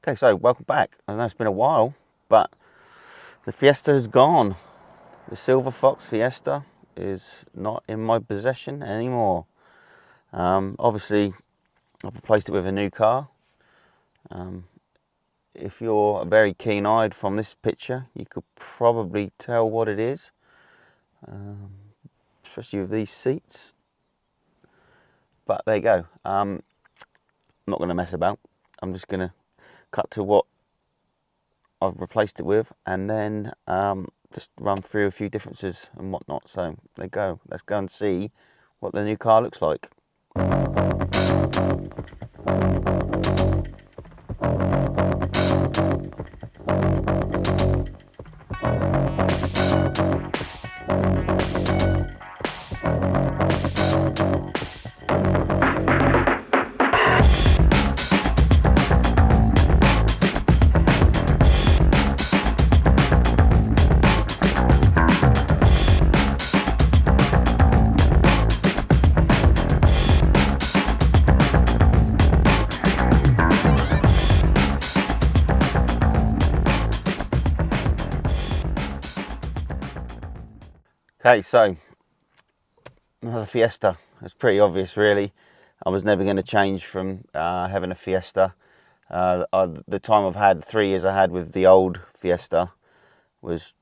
Okay, so welcome back. I know it's been a while, but the Fiesta is gone. The Silver Fox Fiesta is not in my possession anymore. Obviously, I've replaced it with a new car. If you're very keen-eyed from this picture, you could probably tell what it is, especially with these seats. But there you go. I'm not going to mess about. I'm just going to cut to what I've replaced it with, and then just run through a few differences and whatnot. So there you go. Let's go and see what the new car looks like. Okay, so another Fiesta. It's pretty obvious, really. I was never going to change from having a Fiesta. The time I've had, 3 years I had with the old Fiesta, was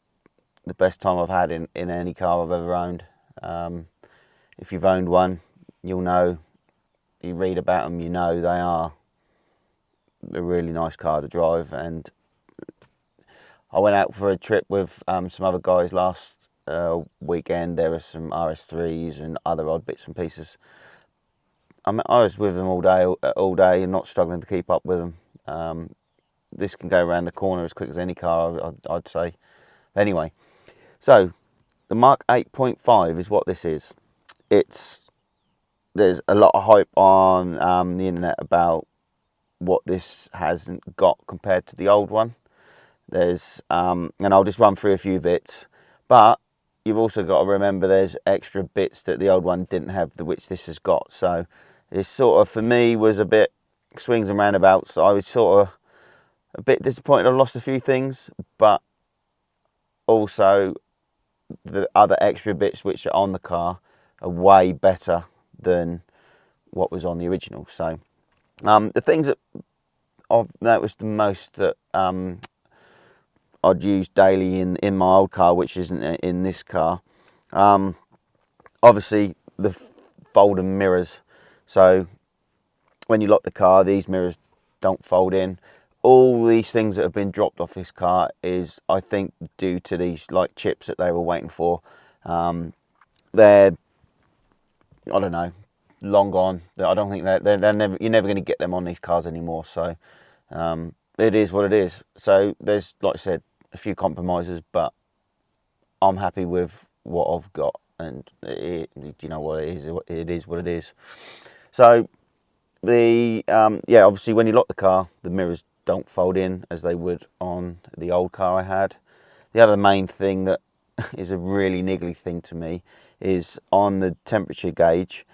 the best time I've had in any car I've ever owned. If you've owned one, you'll know. You read about them, you know they are a really nice car to drive. And I went out for a trip with some other guys last weekend. There were some RS3s and other odd bits and pieces. I was with them all day and not struggling to keep up with them. This can go around the corner as quick as any car, I'd say. Anyway, so the Mark 8.5 is what this is. There's a lot of hype on the internet about what this hasn't got compared to the old one. There's and I'll just run through a few bits, but you've also got to remember there's extra bits that the old one didn't have, which this has got. So this sort of, for me, was a bit swings and roundabouts. I was sort of a bit disappointed I lost a few things, but also the other extra bits which are on the car are way better than what was on the original. So the things that I've noticed the most that I'd use daily in my old car, which isn't in this car, obviously the folding mirrors. So when you lock the car, these mirrors don't fold in. All these things that have been dropped off this car is, I think, due to these like chips that they were waiting for. They're, I don't know, long gone. I don't think they're never, you're never going to get them on these cars anymore. So it is what it is. So there's, like I said, a few compromises, but I'm happy with what I've got, and you know what it is what it is. So the yeah, obviously when you lock the car, the mirrors don't fold in as they would on the old car I had. The other main thing that is a really niggly thing to me is on the temperature gauge.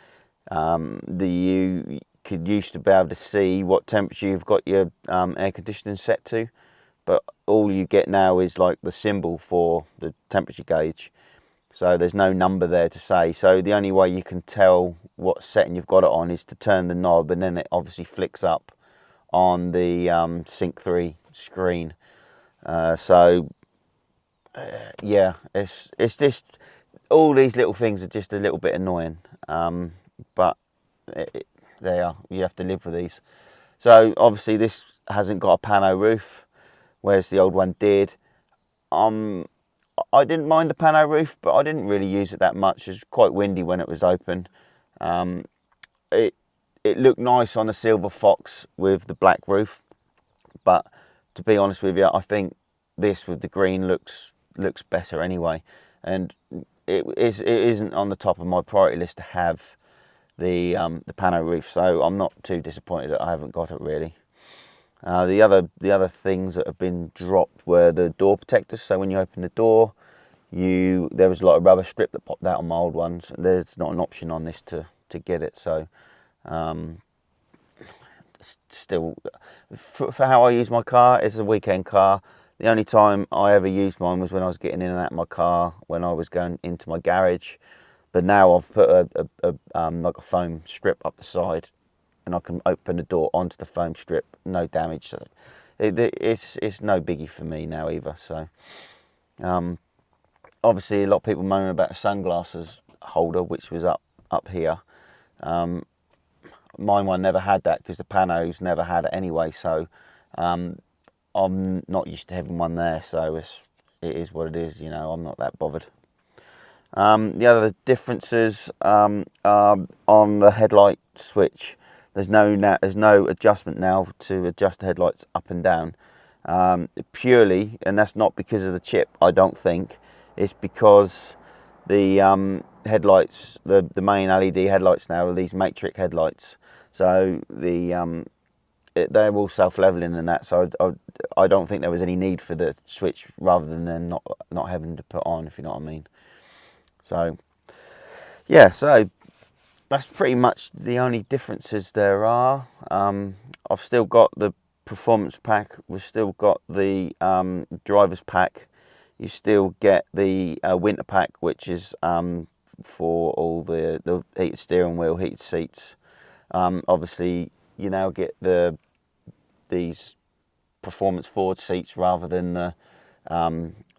You used to be able to see what temperature you've got your air conditioning set to, but all you get now is like the symbol for the temperature gauge. So there's no number there to say. So the only way you can tell what setting you've got it on is to turn the knob, and then it obviously flicks up on the Sync 3 screen. Yeah, it's just all these little things are just a little bit annoying, but they are. You have to live with these. So obviously this hasn't got a Pano roof, whereas the old one did. I didn't mind the Pano roof, but I didn't really use it that much. It was quite windy when it was open. It looked nice on the Silver Fox with the black roof, but to be honest with you, I think this with the green looks better anyway. And it isn't on the top of my priority list to have the Pano roof, so I'm not too disappointed that I haven't got it really. The other things that have been dropped were the door protectors. So when you open the door, there was a lot of rubber strip that popped out on my old ones. There's not an option on this to get it. So still, for how I use my car, it's a weekend car. The only time I ever used mine was when I was getting in and out of my car when I was going into my garage. But now I've put like a foam strip up the side, and I can open the door onto the foam strip, no damage. So it's no biggie for me now either. So obviously a lot of people moaning about a sunglasses holder, which was up here. Mine one never had that because the Panos never had it anyway. So I'm not used to having one there. So it is what it is. You know, I'm not that bothered. The other differences are on the headlight switch. There's no adjustment now to adjust the headlights up and down. Purely, and that's not because of the chip, I don't think. It's because the headlights, the main LED headlights now are these matrix headlights. So they're all self-leveling and that. So I don't think there was any need for the switch, rather than them not having to put on, if you know what I mean. So yeah, so that's pretty much the only differences there are. I've still got the performance pack. We've still got the driver's pack. You still get the winter pack, which is for all the heated steering wheel, heated seats. Obviously, you now get these performance forward seats rather than the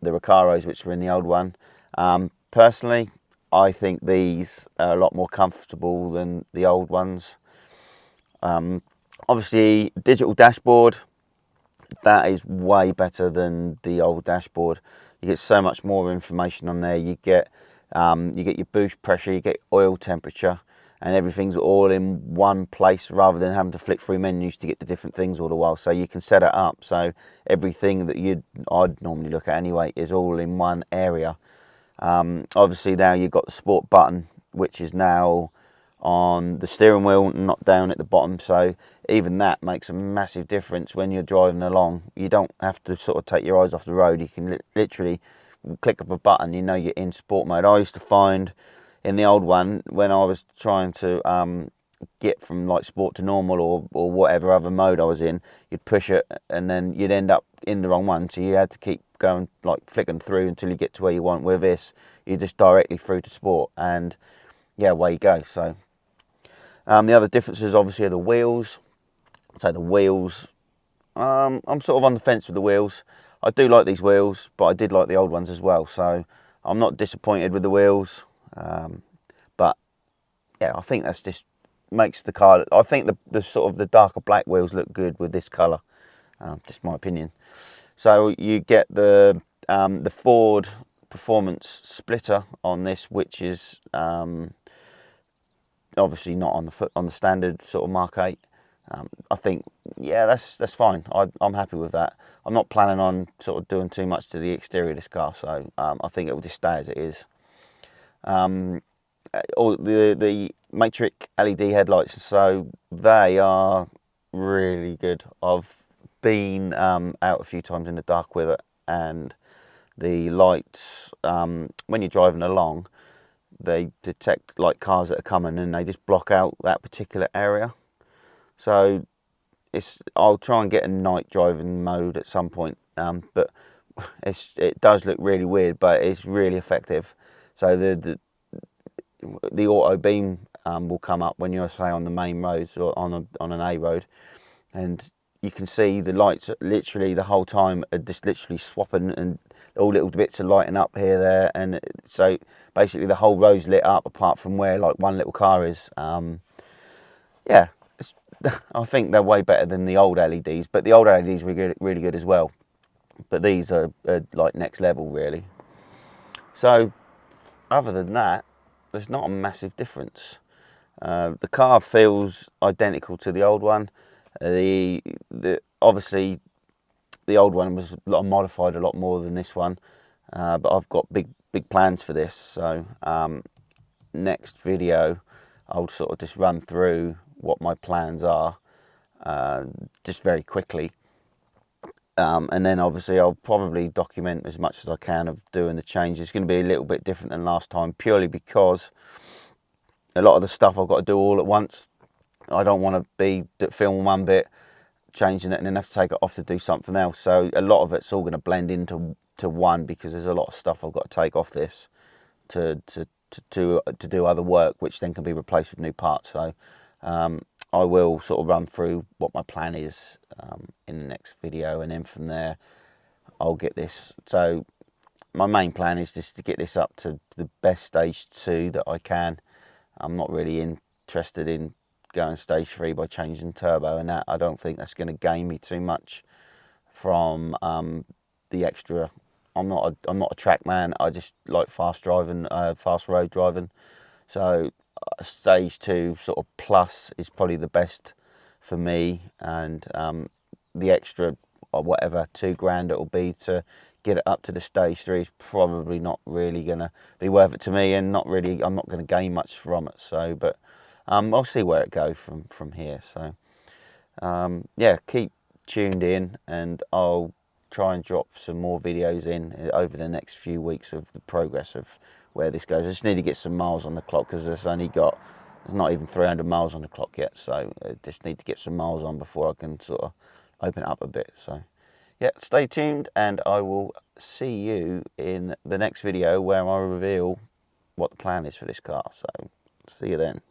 Recaros, which were in the old one. Personally, I think these are a lot more comfortable than the old ones. Obviously, digital dashboard, that is way better than the old dashboard. You get so much more information on there. You get your boost pressure, you get oil temperature, and everything's all in one place rather than having to flick through menus to get the different things all the while. So you can set it up so everything that I'd normally look at anyway is all in one area. Obviously now you've got the sport button, which is now on the steering wheel, not down at the bottom. So even that makes a massive difference when you're driving along. You don't have to sort of take your eyes off the road. You can literally click up a button, you know you're in sport mode. I used to find in the old one, when I was trying to get from like sport to normal or whatever other mode I was in, you'd push it and then you'd end up in the wrong one. So you had to keep going, like flicking through until you get to where you want. With this, you just directly through to sport, and yeah, away you go. So the other differences obviously are the wheels. So the wheels, I'm sort of on the fence with the wheels. I do like these wheels, but I did like the old ones as well. So I'm not disappointed with the wheels. But yeah, I think that's just makes the car. I think the sort of the darker black wheels look good with this colour. Just my opinion. So you get the Ford Performance splitter on this, which is obviously not on the standard sort of Mark 8. I think, yeah, that's fine. I'm happy with that. I'm not planning on sort of doing too much to the exterior of this car, so I think it will just stay as it is. Or the matrix LED headlights, so they are really good. I've been out a few times in the dark with it, and the lights, when you're driving along, they detect like cars that are coming and they just block out that particular area. So I'll try and get a night driving mode at some point, but it does look really weird, but it's really effective. So the auto beam will come up when you're, say, on the main roads or on an A road, and you can see the lights literally the whole time are just literally swapping, and all little bits are lighting up here, there, and so basically the whole road's lit up apart from where like one little car is. Yeah, I think they're way better than the old LEDs, but the old LEDs were really good as well. But these are like next level, really. So other than that, there's not a massive difference. The car feels identical to the old one. Obviously the old one was modified a lot more than this one, but I've got big plans for this. So next video I'll sort of just run through what my plans are, just very quickly, and then obviously I'll probably document as much as I can of doing the changes. It's going to be a little bit different than last time, purely because a lot of the stuff I've got to do all at once. I don't want to be film one bit, changing it, and then have to take it off to do something else. So a lot of it's all going to blend into one, because there's a lot of stuff I've got to take off this to do other work, which then can be replaced with new parts. So I will sort of run through what my plan is in the next video, and then from there I'll get this. So my main plan is just to get this up to the best stage 2 that I can. I'm not really interested in going stage 3 by changing turbo and that. I don't think that's going to gain me too much from the extra. I'm not a track man. I just like fast driving, fast road driving. So stage 2 sort of plus is probably the best for me, and the extra or whatever £2,000 it'll be to get it up to the stage 3 is probably not really gonna be worth it to me, and not really, I'm not gonna gain much from it. So, but I'll see where it goes from here. So yeah, keep tuned in, and I'll try and drop some more videos in over the next few weeks of the progress of where this goes. I just need to get some miles on the clock, because there's not even 300 miles on the clock yet. So I just need to get some miles on before I can sort of open it up a bit. So yeah, stay tuned, and I will see you in the next video where I reveal what the plan is for this car. So see you then.